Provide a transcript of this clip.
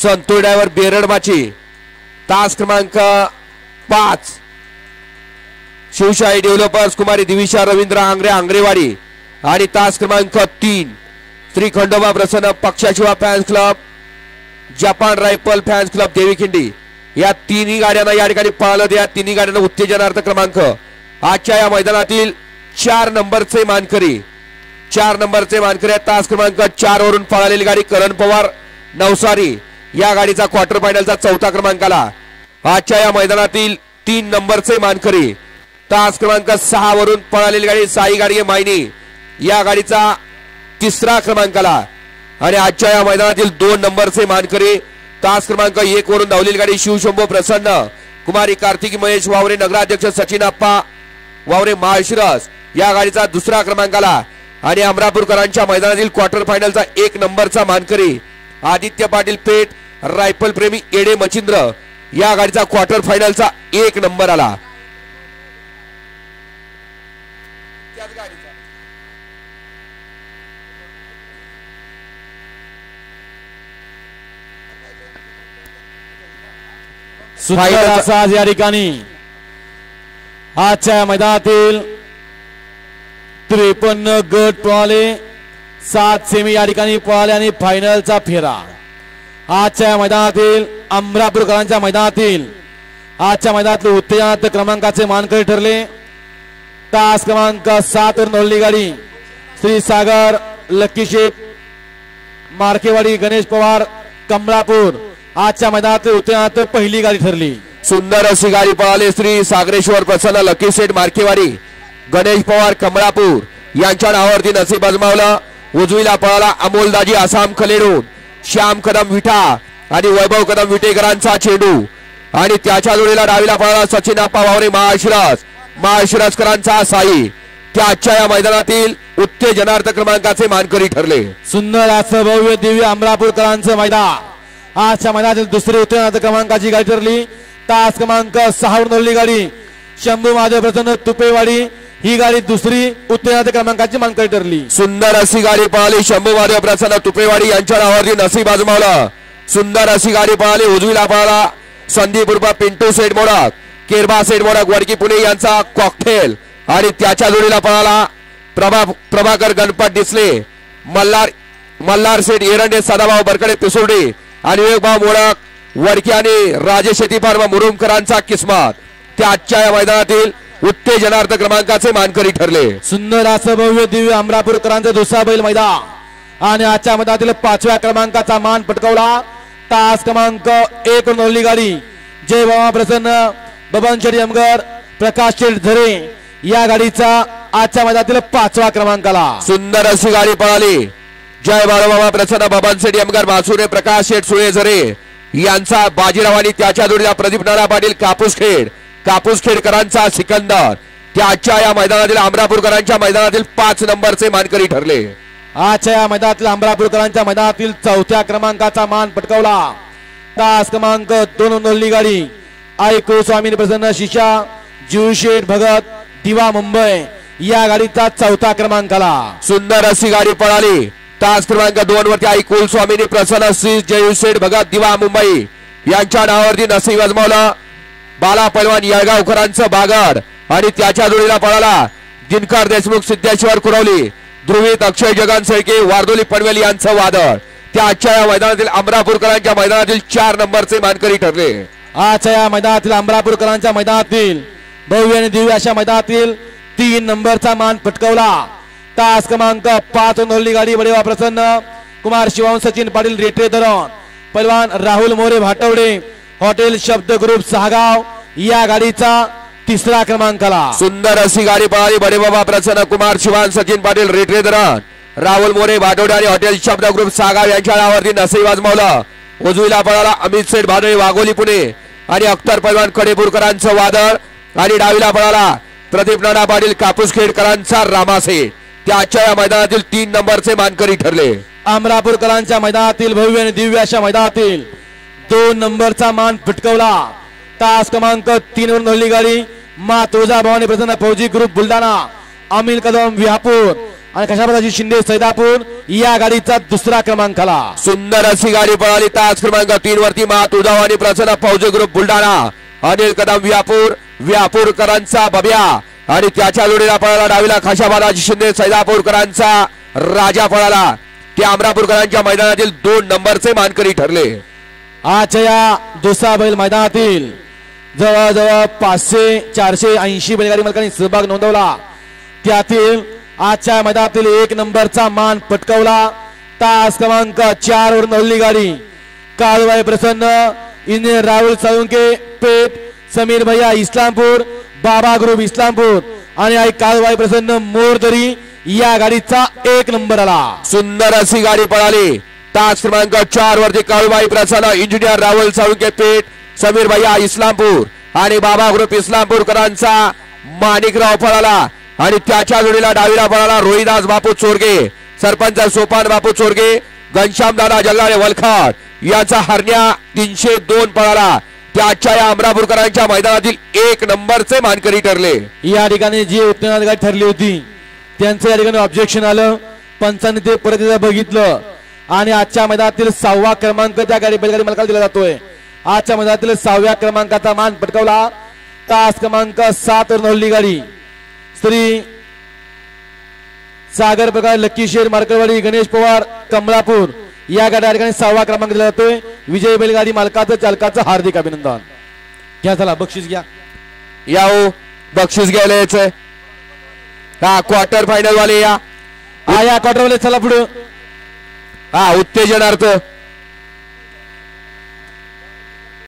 Santosh driver बेरडमाची, तास क्रमांक 5 Shivshahi developers कुमारी दिविशा रवींद्र आंग्रे आंग्रेवाडी आणि तास क्रमांक 3 श्री खंडोबा प्रसन्न पक्षाशिवा fans club Japan rifle fans club Devikhindi या तिन्ही गाड्यांना या ठिकाणी पळालं. या तिन्ही गाड्यांना उत्तेजनार्थ क्रमांक आजच्या या मैदानातील 4 नंबरचे मानकरी तास क्रमांक 4 वरून पळालेली गाडी करण पवार नवसारी या गाडीचा क्वार्टर फायनलचा 4था क्रमांक आला. आजच्या या मैदानातील 3 नंबरचे मानकरी तास क्रमांक 6 वरून पळालेली गाडी साई गाडगे मायनी या गाडीचा 3रा क्रमांक आला. आणि आजच्या या मैदानातील 2 नंबरचे मानकरी तास क्रमांक 1 वरून धावलेली गाडी शिवशंभो प्रसन्न कुमारी कार्तिकी महेश वावरे नगराध्यक्ष सचिन आप्पा वावरे माळशिरस या गाडीचा 2रा क्रमांक आला. आणि अमरापूरकरांच्या मैदानातील क्वार्टर फायनलचा 1 नंबरचा मानकरी आदित्य पाटील पेठ रायफल प्रेमी एडे मचिंद्र या गाडीचा क्वार्टर फायनलचा 1 नंबर आला. आज या ठिकाणी आजच्या मैदानातील 53 गट पळाले, 7 सेमी या ठिकाणी पळाले आणि फायनलचा फेरा. आजच्या मैदानातील अमरापूरकरांच्या मैदानातील आजच्या मैदानातील उत्तेजनार्थ क्रमांकाचे मानकरी ठरले. तास क्रमांक 7 वर नोंदली गाडी श्री सागर लक्की शेठ मार्केवाडी गणेश पवार कमळापूर आजच्या मैदानातील उत्तेजनार्थ पहिली गाडी ठरली. सुंदर अशी गाडी पळाली. श्री सागरेश्वर प्रसन्न लकी सेठ मार्केवाडी गणेश पवार कमळापूर यांच्या नावावरती नसीब आजमावलं. उजवीला पळाला अमोलदाजी आसाम खलेडून श्याम कदम विठा आणि वैभव कदम विटेकरांचा चेंडू आणि त्याच्या जोडीला डावीला पळाला सचिन आप्पा वावरे माळशिरसकरांचा साई. त्या आजच्या या मैदानातील उत्तेजनार्थ क्रमांकाचे मानकरी ठरले. सुंदर असं भव्य दिव्य अमरापूरकरांचं मैदान आजच्या मैदानातील 2री उत्तेजनार्थ क्रमांकाची गाडी ठरली. तास क्रमांक 6 वर नोंदली गाडी शंभू महादेव प्रसन्न तुपेवाडी ही गाडी 2री उत्तेजनार्थ क्रमांकाची मानकरी ठरली. सुंदर अशी गाडी पळाली. शंभू महादेव प्रसन्न तुपेवाडी यांच्या नावावरती नसीब आजमावलं. सुंदर अशी गाडी पळाली. उजवीला पळाला संदीप उर्फ पिंटू सेठ मोडक केरबा सेठ मोडक वडकी पुणे यांचा कॉकटेल आणि त्याच्या जोडीला पळाला प्रभाकर गणपत डिसले मल्हार सेठ एरंडे सदाभाऊ बरकडे पिसुर्डी आणि विवेकभाऊ मोडक वडकी आणि राजेश शेती फार्मा मुरुमकरांचा किस्मत. त्या आजच्या या मैदानातील उत्तेजनार्थ क्रमांकाचे मानकरी ठरले. सुंदर असं भव्य दिव्य अमरापूरकरांचं 2रा बैल मैदान आणि आजच्या मैदानातील 5व्या क्रमांकाचा मान पटकावला. तास क्रमांक 1 नोंदली गाडी जय बाबा प्रसन्न बबन शेठ यमगर प्रकाश शेठ झरे या गाडीचा आजच्या मैदानातील 5वा क्रमांक आला. सुंदर अशी गाडी पळाली. जय बाळोबाबा प्रसन्न बबन शेठ यमगर मासुरे प्रकाश शेठ सुळे झरे यांचा बाजीराव आणि त्याच्या जोडीला प्रदीप नाना पाटील कापूसखेडकरांचा सिकंदर. त्या आजच्या या मैदानातील अमरापूरकरांच्या मैदानातील 5 नंबरचे मानकरी ठरले. आजच्या या मैदानातील अमरापूरकरांच्या मैदानातील 4थ्या क्रमांकाचा मान पटकावला. तास क्रमांक 2 नोंदली गाडी ऐकू स्वामी प्रसन्न शिशा जीवशेठ भगत दिवा मुंबई या गाडीचा 4था क्रमांक आला. सुंदर अशी गाडी पळाली. तास क्रमांक 2 वरती ऐकूल स्वामीनी प्रसन्न श्री जयशेठ भगत दिवा मुंबई यांच्या नावावरती नसीब आजमावलं. बाला पैलवान येळगावकरांचं बागड आणि त्याच्या जोडीला पळाला दिनकर देशमुख सिद्धेश्वर कुरवली ध्रुवीत अक्षय जगन शेळके वारदोली पनवेल यांचं वादळ. त्या आजच्या या मैदानातील अमरापूरकरांच्या मैदानातील 4 नंबरचे मानकरी ठरले. आजच्या या मैदानातील अमरापूरकरांच्या मैदानातील भव्य आणि दिव्य अशा मैदानातील 3 नंबरचा मान पटकावला. तास क्रमांक 5 नोंदली गाडी बडेवा प्रसन्न कुमार शिवांश सचिन पाटील रेटरे धरण पैलवान राहुल मोरे भाटवडे हॉटेल शब्द ग्रुप सहागाव या गाडीचा 3रा क्रमांक आला. सुंदर अशी गाडी पळाली. बडेबाबा प्रसन्न कुमार शिवांश सचिन पाटील रेटरे धरण राहुल मोरे भाटवडे आणि हॉटेल शब्द ग्रुप सहागाव यांच्या नावावरती नसीब आजमावलं. उजवीला पळाला अमित सेठ भादळे वाघोली पुणे आणि अख्तर पैलवान कडेपूरकरांचं वादळ आणि डावीला पळाला प्रदीप नाना पाटील कापूसखेडकरांचा रामासे. त्या आजच्या या मैदानातील 3 नंबरचे मानकरी ठरले. अमरापूरकरांच्या मैदानातील भव्य आणि दिव्य अशा मैदानातील 2 नंबरचा मान पटकावला. तास क्रमांक 3 वर नोंदली गाडी मा तुळजाभवानी प्रसन्न फौजी ग्रुप बुलढाणा अमिल कदम विहापूर आणि कशाप्रकारची शिंदे सैदापूर या गाडीचा दुसरा क्रमांकाला. सुंदर अशी गाडी पळाली. तास क्रमांक 3 वरती मात उदाव आणि प्रसन्न फौजी ग्रुप बुलढाणा. अनिल कदम व्यापूरकरांचा बब्या आणि त्याच्या जोडीला पळाला डावीला खाशाबादाजी शिंदे सैदापूरकरांचा राजा पळाला. ते अमरापूरकरांच्या मैदानातील 2 नंबरचे मानकरी ठरले. आजच्या या दुसरा बैल मैदानातील जवळजवळ 500-480 बैलगाडी मालकांनी सहभाग नोंदवला. त्यातील आजच्या मैदानातील 1 नंबरचा मान पटकावला. तास क्रमांक 4 वरून हल्ली गाडी काळूबाई प्रसन्न, इंजिनियर राहुल साळुंके पेठ, समीर भैया इस्लामपूर, बाबा ग्रुप इस्लामपूर आणि आई काळूबाई प्रसन्न मोरदरी या गाडीचा 1 नंबर आला. सुंदर अशी गाडी पळाली. तास क्रमांक 4 वरती काळूबाई प्रसन्न, इंजिनियर राहुल साळुंके पेठ, समीर भैया इस्लामपूर आणि बाबा ग्रुप इस्लामपूरकरांचा माणिकराव पळाला. आणि त्याच्या जोडीला डावीला पळाला रोहिदास बापू चोरगे, सरपंच सोपान बापू चोरगे, घनश्याम दादा जल्लाळे वलखाड याचा हरण्या 302 पळाला. त्याच्या या अमरापूरकरांच्या मैदानातील 1 नंबरचे मानकरी ठरले. या ठिकाणी जी उत्तेजनाची गाडी ठरली होती त्यांचं या ठिकाणी ऑब्जेक्शन आलं. पंचांनी ते परत बघितलं आणि आजच्या मैदानातील 6वा क्रमांक त्या गाडी बैलगाडी मालकाला दिला जातोय. आजच्या मैदानातील 6व्या क्रमांकाचा मान पटकावला. तास क्रमांक 7 वर नवली गाडी श्री सागर प्रकाश लक्की शेर मार्करवाडी गणेश पवार कमलापूर या गाड्या ठिकाणी 6वा क्रमांक दिला जातोय. विजय बैलगाडी मालकाचं चालकाचं हार्दिक अभिनंदन. घ्या चला बक्षीस घ्या. या हो बक्षीस घ्यायला यायचंय. हा क्वार्टर फायनल वाले या क्वार्टर वाले चला पुढे. उत्तेजनार्थ